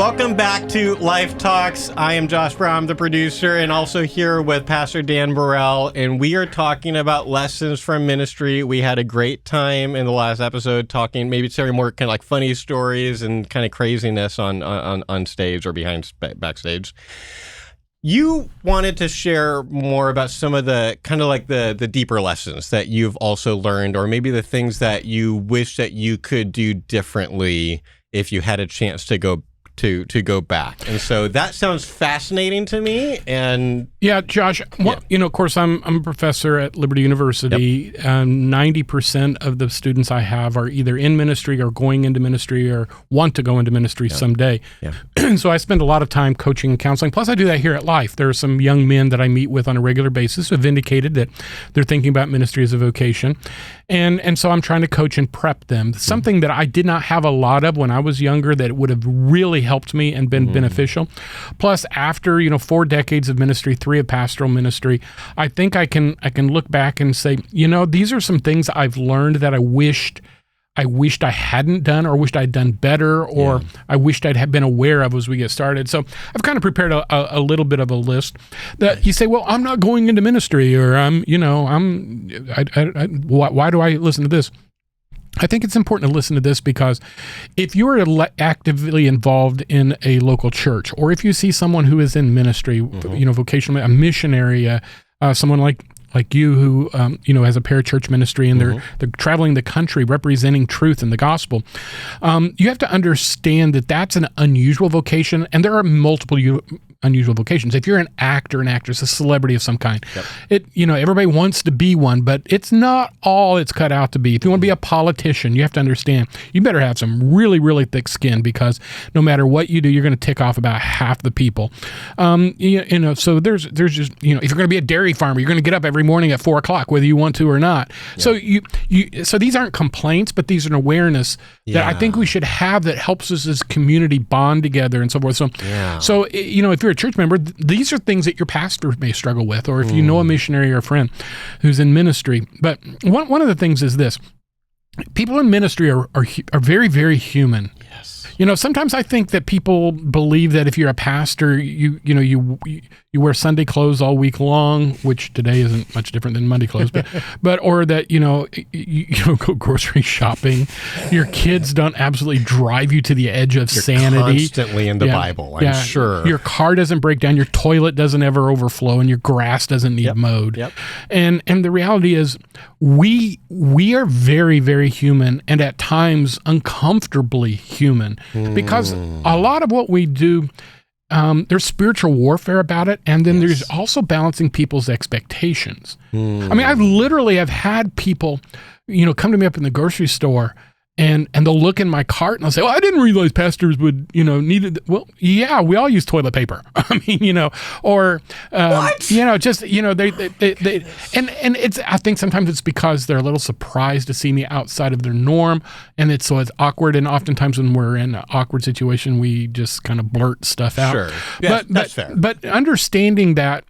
Welcome back to Life Talks. I am Josh Brahm, the producer, and also here with Pastor Dan Burrell, and we are talking about lessons from ministry. We had a great time in the last episode talking, maybe sharing more kind of like funny stories and kind of craziness on stage or backstage. You wanted to share more about some of the kind of like the deeper lessons that you've also learned, or maybe the things that you wish that you could do differently if you had a chance to go back. And so that sounds fascinating to me. And yeah, Josh, well, of course, I'm a professor at Liberty University. Yep. 90% of the students I have are either in ministry or going into ministry or want to go into ministry someday. Yeah. So I spend a lot of time coaching and counseling. Plus, I do that here at Life. There are some young men that I meet with on a regular basis who have indicated that they're thinking about ministry as a vocation. And so I'm trying to coach and prep them. Something that I did not have a lot of when I was younger that would have really helped me and been beneficial. Plus, after 4 decades of ministry, 3 of pastoral ministry, I think I can look back and say, these are some things I've learned that I wished I hadn't done, or wished I'd done better, or I wished I'd have been aware of as we get started. So I've kind of prepared a little bit of a list that you say, well, I'm not going into ministry, or why do I listen to this? I think it's important to listen to this because if you're actively involved in a local church, or if you see someone who is in ministry, vocational, a missionary, someone like you who has a parachurch ministry, and they're traveling the country representing truth in the gospel, you have to understand that that's an unusual vocation, and there are multiple unusual vocations. If you're an actor, an actress, a celebrity of some kind, everybody wants to be one, but it's not all it's cut out to be. If you want to be a politician, you have to understand you better have some really, really thick skin, because no matter what you do, you're going to tick off about half the people. So there's just, if you're going to be a dairy farmer, you're going to get up every morning at 4:00, whether you want to or not. Yeah. So these aren't complaints, but these are an awareness that I think we should have that helps us as a community bond together and so forth. So if you're a church member, these are things that your pastor may struggle with, or if you know a missionary or a friend who's in ministry. But one of the things is this: people in ministry are very, very human. Yes. Sometimes I think that people believe that if you're a pastor, you wear Sunday clothes all week long, which today isn't much different than Monday clothes, or that you go grocery shopping. Your kids don't absolutely drive you to the edge of sanity. Constantly in the Bible, I'm sure. Your car doesn't break down, your toilet doesn't ever overflow, and your grass doesn't need mowed. Yep. And the reality is, we are very, very human, and at times uncomfortably human, because a lot of what we do, there's spiritual warfare about it, and then there's also balancing people's expectations. I mean, I literally have had people, come to me up in the grocery store, and they'll look in my cart and they'll say, well, I didn't realize pastors would, needed. Well, yeah, we all use toilet paper. I mean, or, just, they and it's, I think sometimes it's because they're a little surprised to see me outside of their norm. And it's awkward. And oftentimes when we're in an awkward situation, we just kind of blurt stuff out. Sure. Yeah, that's fair. But understanding that,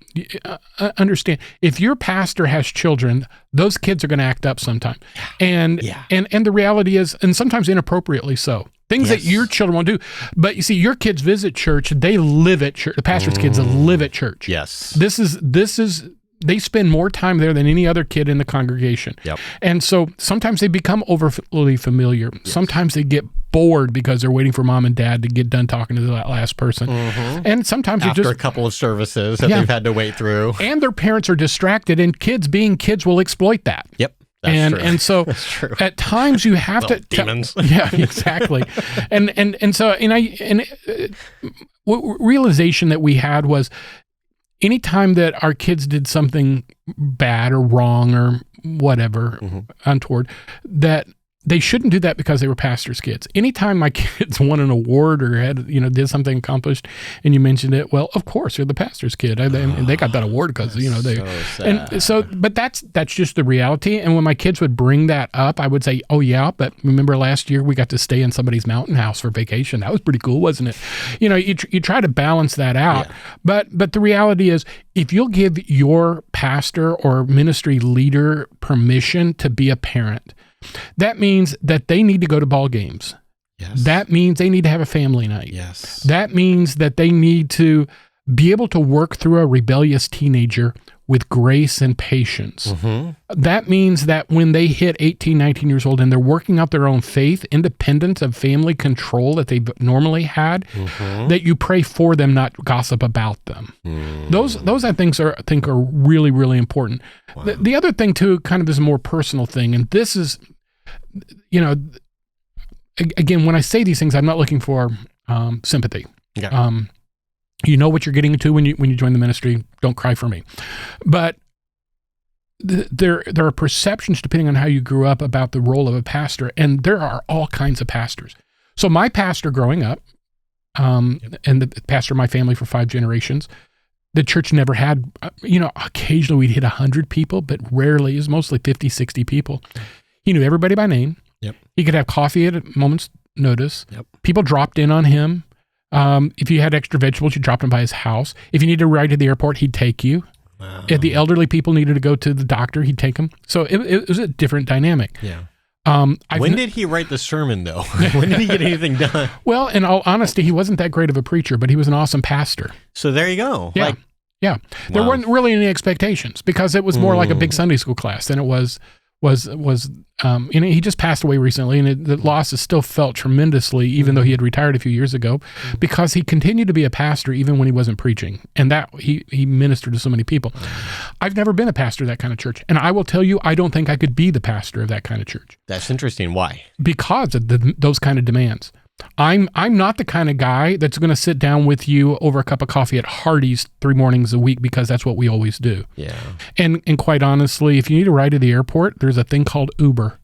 understand if your pastor has children, those kids are going to act up sometime. And the reality is, and sometimes inappropriately so, things that your children won't do. But you see, your kids visit church, they live at church. The pastor's kids live at church. Yes. This is they spend more time there than any other kid in the congregation. Yep. And so sometimes they become overly familiar. Yes. Sometimes they get bored because they're waiting for mom and dad to get done talking to that last person. And sometimes after a couple of services that they've had to wait through. And their parents are distracted, and kids being kids will exploit that. Yep. That's true. And so at times you have to demons. Yeah, exactly. and so realization that we had was, anytime that our kids did something bad or wrong or whatever untoward, that they shouldn't do that because they were pastors' kids. Anytime my kids won an award or had, did something accomplished, and you mentioned it, well, of course, they're the pastor's kid. And they got that award because, they. So sad. And so, but that's just the reality. And when my kids would bring that up, I would say, oh yeah, but remember last year we got to stay in somebody's mountain house for vacation. That was pretty cool, wasn't it? You try to balance that out. Yeah. But the reality is, if you'll give your pastor or ministry leader permission to be a parent, that means that they need to go to ball games. Yes. That means they need to have a family night. Yes. That means that they need to be able to work through a rebellious teenager with grace and patience. That means that when they hit 18, 19 years old and they're working out their own faith, independent of family control that they've normally had, that you pray for them, not gossip about them. Those I think are really, really important. Wow. The other thing too, kind of is a more personal thing, and this is, again, when I say these things, I'm not looking for sympathy. Yeah. You know what you're getting into when you join the ministry. Don't cry for me. But there are perceptions, depending on how you grew up, about the role of a pastor, and there are all kinds of pastors. So my pastor growing up, and the pastor of my family for 5 generations, the church never had, occasionally we'd hit 100 people, but rarely. It was mostly 50, 60 people. He knew everybody by name. Yep. He could have coffee at a moment's notice. Yep. People dropped in on him. If you had extra vegetables, you dropped him by his house. If you needed to ride to the airport, he'd take you. Wow. If the elderly people needed to go to the doctor, he'd take them. So it was a different dynamic. Yeah. When did he write the sermon, though? When did he get anything done? Well, in all honesty, he wasn't that great of a preacher, but he was an awesome pastor. So there you go. Yeah. Yeah. There weren't really any expectations because it was more like a big Sunday school class than it was he just passed away recently, and the loss is still felt tremendously, even though he had retired a few years ago, because he continued to be a pastor even when he wasn't preaching, and that he ministered to so many people. I've never been a pastor of that kind of church, and I will tell you, I don't think I could be the pastor of that kind of church. That's interesting. Why? Because of those kind of demands. I'm not the kind of guy that's going to sit down with you over a cup of coffee at Hardee's 3 mornings a week because that's what we always do. Yeah. And quite honestly, if you need a ride to the airport, there's a thing called Uber.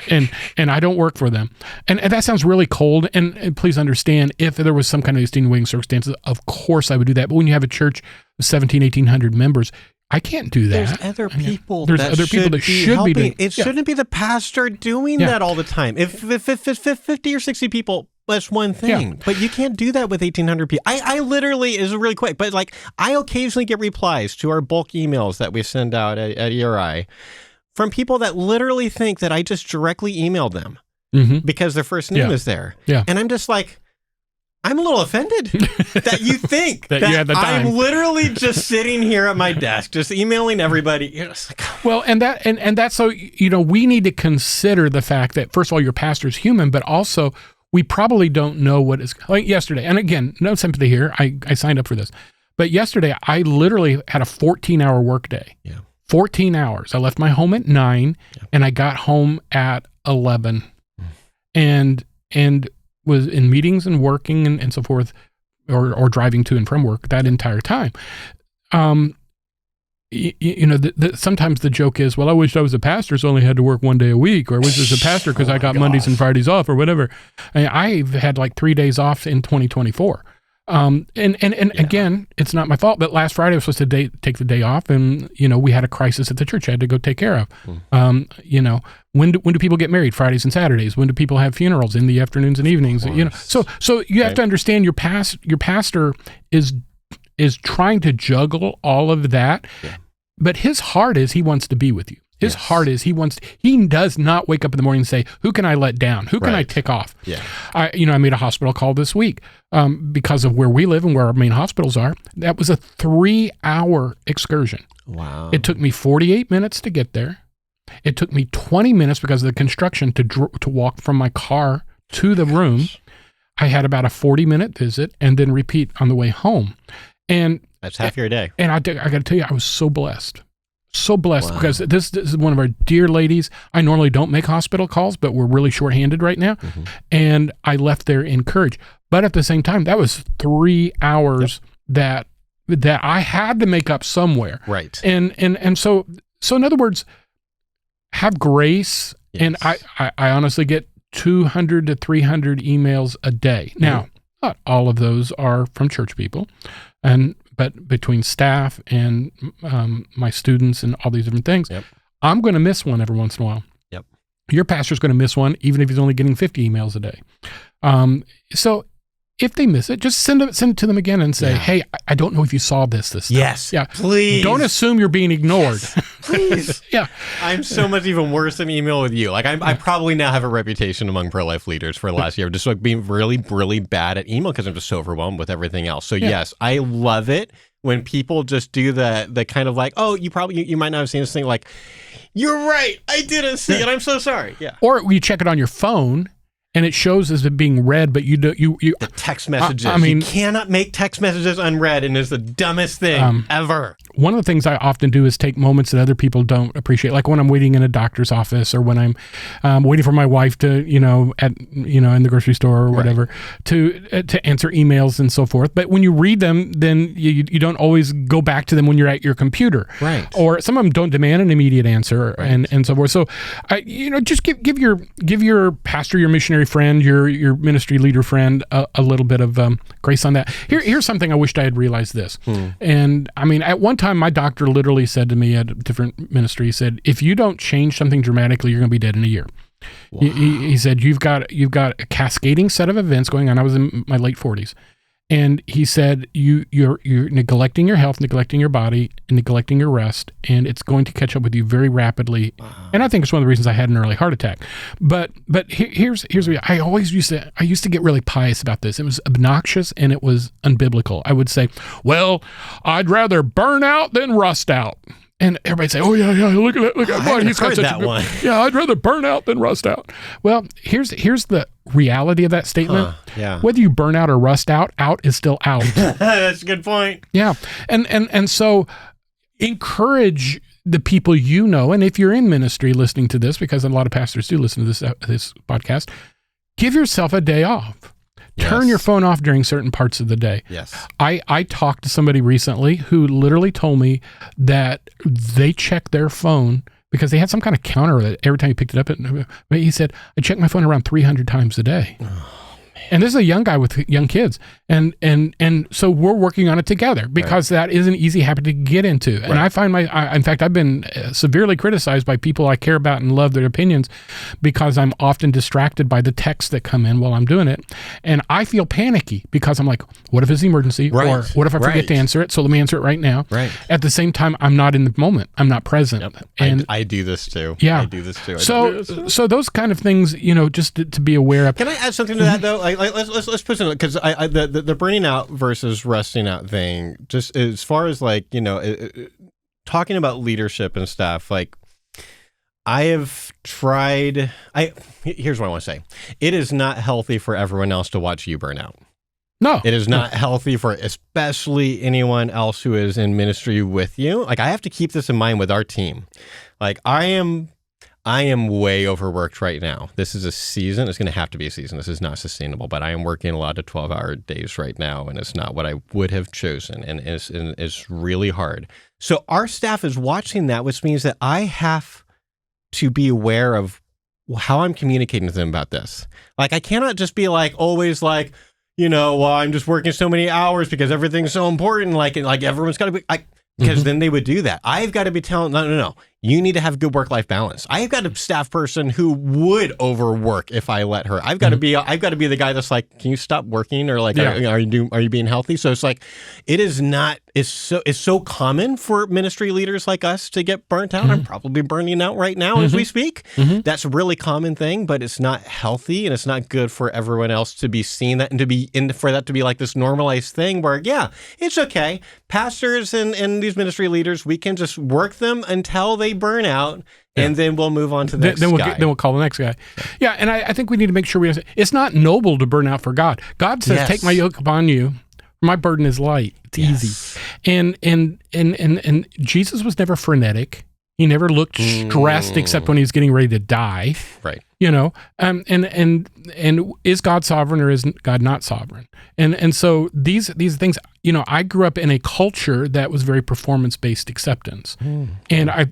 and I don't work for them. And that sounds really cold. And please understand, if there was some kind of extenuating circumstances, of course I would do that. But when you have a church with 1,800 members, I can't do that. There's other people that should be doing it. Shouldn't be the pastor doing that all the time. If 50 or 60 people, that's one thing. But you can't do that with 1,800 people. I literally, is really quick, but I occasionally get replies to our bulk emails that we send out at ERI from people that literally think that I just directly emailed them because their first name is there. Yeah. And I'm just like, I'm a little offended that you think that I'm literally just sitting here at my desk, just emailing everybody. Well, and that's so, we need to consider the fact that, first of all, your pastor's human, but also we probably don't know what is, like yesterday. And again, no sympathy here. I signed up for this. But yesterday, I literally had a 14-hour workday. Yeah. 14 hours. I left my home at 9 and I got home at 11 and was in meetings and working and so forth, or driving to and from work that entire time. Sometimes the joke is, well, I wish I was a pastor, so I only had to work 1 day a week, or I wish I was a pastor because I got Mondays and Fridays off or whatever. I've had like 3 days off in 2024. Again, it's not my fault, but last Friday I was supposed to take the day off, and we had a crisis at the church I had to go take care of. When do people get married? Fridays and Saturdays. When do people have funerals? In the afternoons and evenings. So you have to understand your pastor is trying to juggle all of that, but his heart is he wants to be with you. His heart is he does not wake up in the morning and say, who can I let down? Who can I tick off? Yeah. I made a hospital call this week because of where we live and where our main hospitals are. That was a 3-hour excursion. Wow. It took me 48 minutes to get there. It took me 20 minutes because of the construction to walk from my car to the room. I had about a 40-minute visit and then repeat on the way home. And that's half your day. And I got to tell you, I was so blessed. Because this is one of our dear ladies. I normally don't make hospital calls, but we're really shorthanded right now. And I left there encouraged. But at the same time, that was 3 hours that I had to make up somewhere. Right. And so in other words, have grace. Yes. And I honestly get 200 to 300 emails a day. Now, not all of those are from church people, but between staff and my students and all these different things, I'm going to miss one every once in a while. Yep. Your pastor's going to miss one, even if he's only getting 50 emails a day. So if they miss it, just send it to them again and say, hey, I don't know if you saw this time. Yes. Yeah. Please. Don't assume you're being ignored. please. Yeah. I'm so much even worse than email with you. Like I probably now have a reputation among pro-life leaders for the last year, just like being really, really bad at email because I'm just so overwhelmed with everything else. So yes, I love it when people just do the kind of like, oh, you might not have seen this thing, like, you're right, I didn't see it, I'm so sorry. Yeah. Or you check it on your phone and it shows as it being read, but you the text messages. I mean, you cannot make text messages unread, and it's the dumbest thing ever. One of the things I often do is take moments that other people don't appreciate, like when I'm waiting in a doctor's office, or when I'm waiting for my wife to, in the grocery store or whatever, to answer emails and so forth. But when you read them, then you don't always go back to them when you're at your computer, right? Or some of them don't demand an immediate answer, right, and so forth. So, just give your pastor, your missionary friend, your ministry leader friend a little bit of grace on that. Here's something I wished I had realized this. And I mean, at one time, my doctor literally said to me at a different ministry, he said, if you don't change something dramatically, you're going to be dead in a year. Wow. He said, you've got a cascading set of events going on. I was in my late 40s. And he said, you're neglecting your health, neglecting your body, and neglecting your rest, and it's going to catch up with you very rapidly. Wow. And I think it's one of the reasons I had an early heart attack. But here's what I used to get really pious about this. It was obnoxious and it was unbiblical. I would say, well, I'd rather burn out than rust out. And everybody say, oh yeah, look at that. He's got that one. Yeah, I'd rather burn out than rust out. Well, here's the reality of that statement. Yeah. Whether you burn out or rust out is still out. That's a good point. Yeah. And so encourage the people and if you're in ministry listening to this, because a lot of pastors do listen to this podcast, give yourself a day off. Turn your phone off during certain parts of the day. Yes. I talked to somebody recently who literally told me that they checked their phone because they had some kind of counter that every time he picked it up, he said, I check my phone around 300 times a day. And this is a young guy with young kids. And so we're working on it together because that is an easy habit to get into. And I find in fact, I've been severely criticized by people I care about and love their opinions because I'm often distracted by the texts that come in while I'm doing it. And I feel panicky because I'm like, what if it's an emergency? Right. Or what if I forget to answer it? So let me answer it right now. Right. At the same time, I'm not in the moment. I'm not present. Yep. And I do this too. Yeah. I do this too. So those kind of things, just to be aware of. Can I add something to that though? Let's put something, because the burning out versus resting out thing, just as far as talking about leadership and stuff, like I have tried. Here's what I want to say: it is not healthy for everyone else to watch you burn out. No, it is not healthy for especially anyone else who is in ministry with you. Like I have to keep this in mind with our team. Like I am way overworked right now. This is a season. It's going to have to be a season. This is not sustainable, but I am working a lot of 12-hour days right now, and it's not what I would have chosen, and it's really hard. So our staff is watching that, which means that I have to be aware of how I'm communicating to them about this. Like I cannot just be like, always like, well, I'm just working so many hours because everything's so important. Like everyone's got to be, because then they would do that. I've got to be telling, no. You need to have good work-life balance. I've got a staff person who would overwork if I let her. I've got to be the guy that's like, can you stop working? Or like, are you being healthy? So it's like, it's so common for ministry leaders like us to get burnt out. I'm probably burning out right now as we speak. That's a really common thing, but it's not healthy and it's not good for everyone else to be seeing that and for that to be like this normalized thing where, it's okay. Pastors and these ministry leaders, we can just work them until they burn out, and then we'll move on to the next guy. Then we'll call the next guy. Yeah, and I think we need to make sure it's not noble to burn out for God. God says, take my yoke upon you. My burden is light. It's easy. And Jesus was never frenetic. He never looked stressed except when he was getting ready to die. Right. And is God sovereign or is God not sovereign? And so these things, I grew up in a culture that was very performance-based acceptance. And I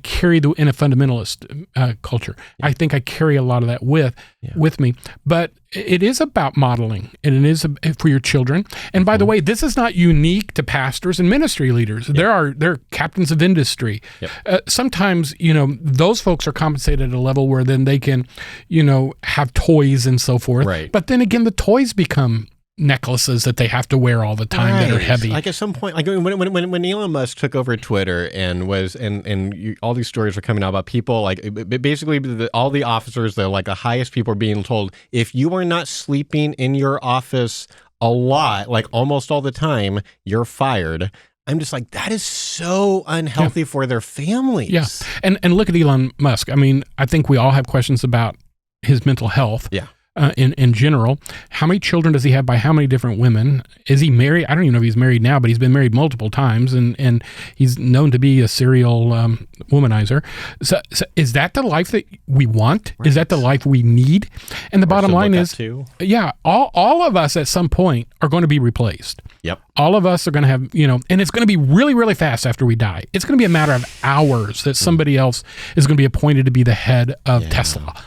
carry in a fundamentalist culture. I think I carry a lot of that with me. But it is about modeling, and it is for your children. And by the way, this is not unique to pastors and ministry leaders. There are captains of industry. Sometimes, those folks are compensated at a level where then they can, have toys and so forth. Right. But then again, the toys become necklaces that they have to wear all the time that are heavy. Like at some point, like when Elon Musk took over Twitter and all these stories were coming out about people, like basically all the officers, the highest people are being told, if you are not sleeping in your office a lot, like almost all the time, you're fired. I'm just like, that is so unhealthy for their families. Yeah. And look at Elon Musk. I mean, I think we all have questions about his mental health. Yeah. In general. How many children does he have by how many different women? Is he married? I don't even know if he's married now, but he's been married multiple times, and he's known to be a serial womanizer. So is that the life that we want? Right. Is that the life we need? And the bottom line is, all of us at some point are going to be replaced. Yep. All of us are going to have, and it's going to be really, really fast after we die. It's going to be a matter of hours that somebody else is going to be appointed to be the head of Tesla.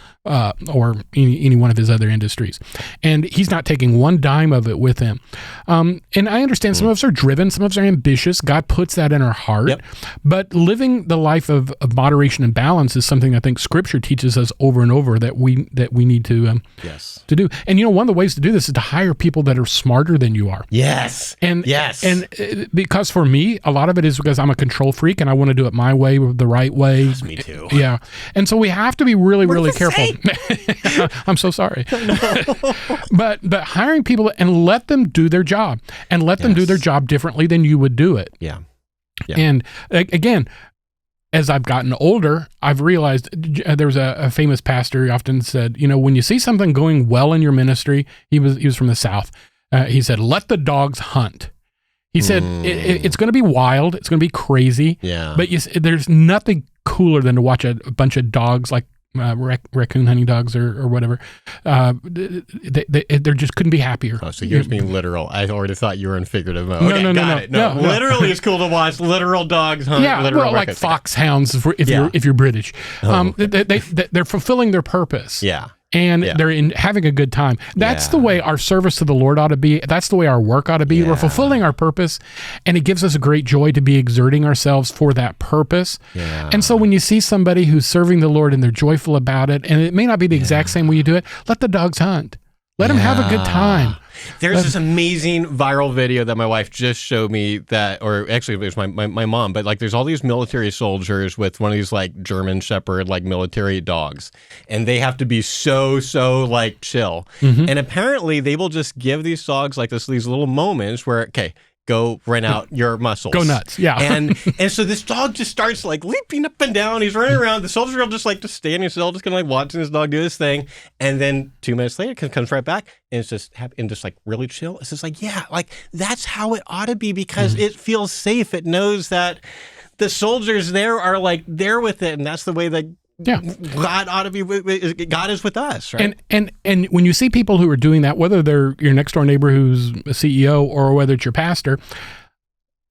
Or any one of his other industries. And he's not taking one dime of it with him. And I understand some of us are driven, some of us are ambitious. God puts that in our heart. Yep. But living the life of moderation and balance is something I think Scripture teaches us over and over that we need to do. And one of the ways to do this is to hire people that are smarter than you are. Yes. And because for me, a lot of it is because I'm a control freak and I want to do it my way, the right way. Yes, me too. Yeah. And so we have to be really, really careful. I'm so sorry. But hiring people and let them do their job and let them do their job differently than you would do it. Yeah. And again, as I've gotten older, I've realized there was a famous pastor who often said, when you see something going well in your ministry, he was from the South. He said, let the dogs hunt. He said, it's going to be wild. It's going to be crazy. Yeah. But there's nothing cooler than to watch a bunch of dogs like raccoon hunting dogs or whatever. They just couldn't be happier. Oh, so you're being literal. I already thought you were in figurative mode. No. Literally, it's cool to watch literal dogs hunt. Yeah, like foxhounds if you're British. They're fulfilling their purpose. Yeah. And they're having a good time. That's the way our service to the Lord ought to be. That's the way our work ought to be. We're fulfilling our purpose, and it gives us a great joy to be exerting ourselves for that purpose. Yeah. And so when you see somebody who's serving the Lord and they're joyful about it, and it may not be the exact same way you do it, let the dogs hunt. Let them have a good time. There's this amazing viral video that my wife just showed me or actually it was my mom, but there's all these military soldiers with one of these German Shepherd military dogs, and they have to be so chill. Mm-hmm. And apparently they will just give these dogs these little moments where, okay, go rent out your muscles. Go nuts, yeah. And so this dog just starts leaping up and down. He's running around. The soldiers are just standing still, just kind of watching this dog do this thing. And then 2 minutes later, it comes right back, and it's just really chill. It's just that's how it ought to be, because it feels safe. It knows that the soldiers there are there with it, and that's the way that God ought to be. God is with us, right? And when you see people who are doing that, whether they're your next door neighbor who's a CEO or whether it's your pastor,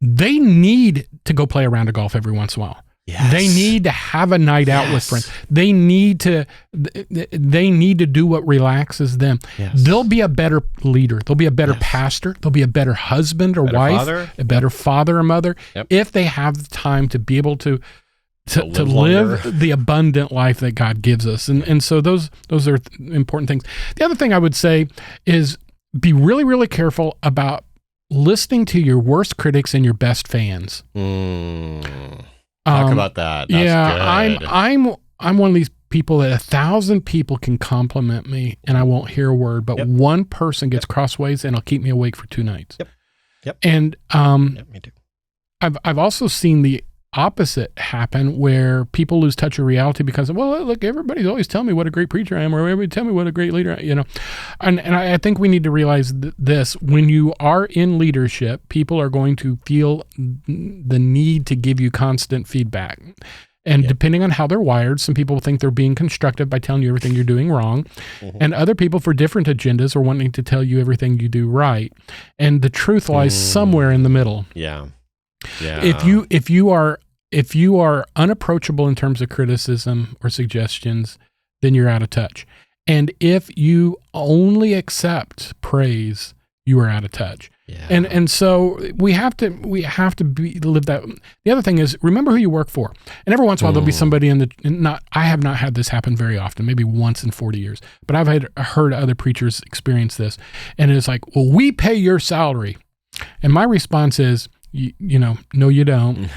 they need to go play a round of golf every once in a while. Yes. They need to have a night out with friends. They need to do what relaxes them. Yes. They'll be a better leader. They'll be a better pastor. They'll be a better husband or wife, a better father or mother, if they have the time to be able to live the abundant life that God gives us. And so those are important things. The other thing I would say is be really, really careful about listening to your worst critics and your best fans. Talk about that. That's good. I'm one of these people that 1,000 people can compliment me and I won't hear a word, but one person gets crossways and it'll keep me awake for 2 nights. Yep. And me too. I've also seen the opposite happen where people lose touch of reality because, look, everybody's always telling me what a great preacher I am, or everybody tell me what a great leader, and I think we need to realize this: when you are in leadership, people are going to feel the need to give you constant feedback. And depending on how they're wired, some people think they're being constructive by telling you everything you're doing wrong. Mm-hmm. And other people, for different agendas, are wanting to tell you everything you do right. And the truth lies somewhere in the middle. Yeah. If you are unapproachable in terms of criticism or suggestions, then you're out of touch. And if you only accept praise, you are out of touch. Yeah. And so we have to live that. The other thing is, remember who you work for. And every once in a while there'll be somebody I have not had this happen very often, maybe once in 40 years, but I've heard other preachers experience this. And it's like, well, we pay your salary. And my response is, no, you don't.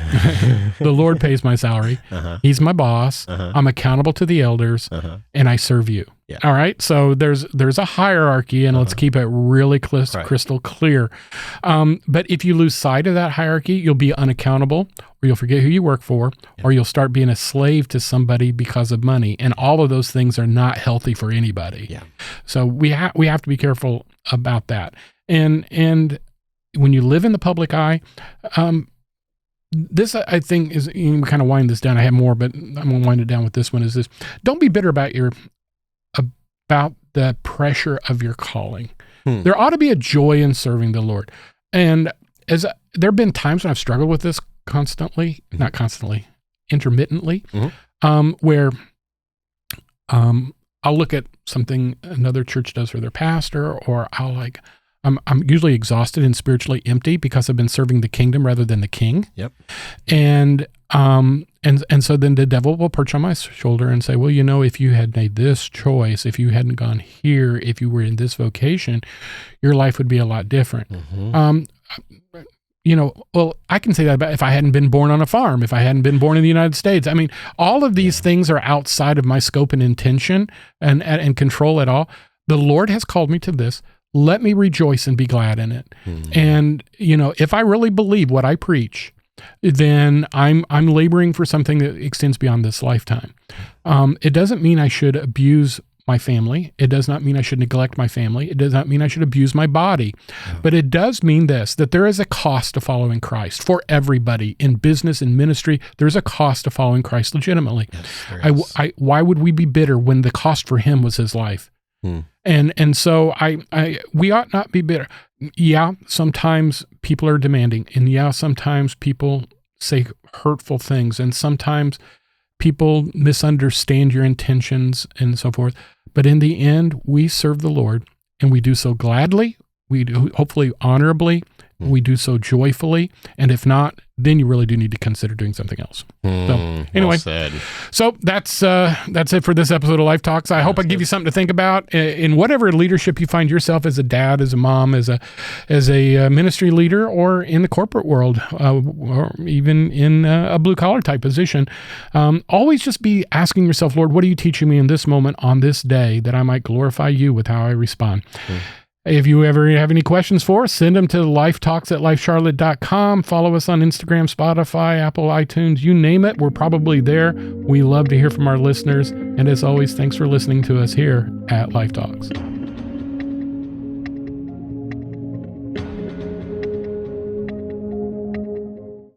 The Lord pays my salary. He's my boss. I'm accountable to the elders, and I serve you. Yeah. All right. So there's a hierarchy, and let's keep it really crystal clear. But if you lose sight of that hierarchy, you'll be unaccountable, or you'll forget who you work for, or you'll start being a slave to somebody because of money. And all of those things are not healthy for anybody. Yeah. So we have to be careful about that. And when you live in the public eye, this I think is, you kind of wind this down. I have more, but I'm going to wind it down with this one. Is this: don't be bitter about the pressure of your calling. There ought to be a joy in serving the Lord. And there have been times when I've struggled with this not constantly, intermittently, where I'll look at something another church does for their pastor, or I'm usually exhausted and spiritually empty because I've been serving the kingdom rather than the king. Yep. And so then the devil will perch on my shoulder and say, well, if you had made this choice, if you hadn't gone here, if you were in this vocation, your life would be a lot different. Well, I can say that about if I hadn't been born on a farm, if I hadn't been born in the United States. I mean, all of these things are outside of my scope and intention and control at all. The Lord has called me to this. Let me rejoice and be glad in it. And, if I really believe what I preach, then I'm laboring for something that extends beyond this lifetime. It doesn't mean I should abuse my family. It does not mean I should neglect my family. It does not mean I should abuse my body. But it does mean that there is a cost to following Christ for everybody in business and ministry. There's a cost to following Christ legitimately. Yes, why would we be bitter when the cost for him was his life? And so we ought not be bitter. Yeah, sometimes people are demanding, and sometimes people say hurtful things, and sometimes people misunderstand your intentions and so forth. But in the end, we serve the Lord, and we do so gladly. We do hopefully honorably. We do so joyfully. And if not, then you really do need to consider doing something else. So anyway, well said. So that's it for this episode of Life Talks. I hope I give you something to think about in whatever leadership you find yourself, as a dad, as a mom, as a ministry leader, or in the corporate world, or even in a blue collar type position. Always just be asking yourself, Lord, what are you teaching me in this moment on this day, that I might glorify you with how I respond? If you ever have any questions for us, send them to lifetalks@lifecharlotte.com. Follow us on Instagram, Spotify, Apple, iTunes, you name it. We're probably there. We love to hear from our listeners. And as always, thanks for listening to us here at Life Talks.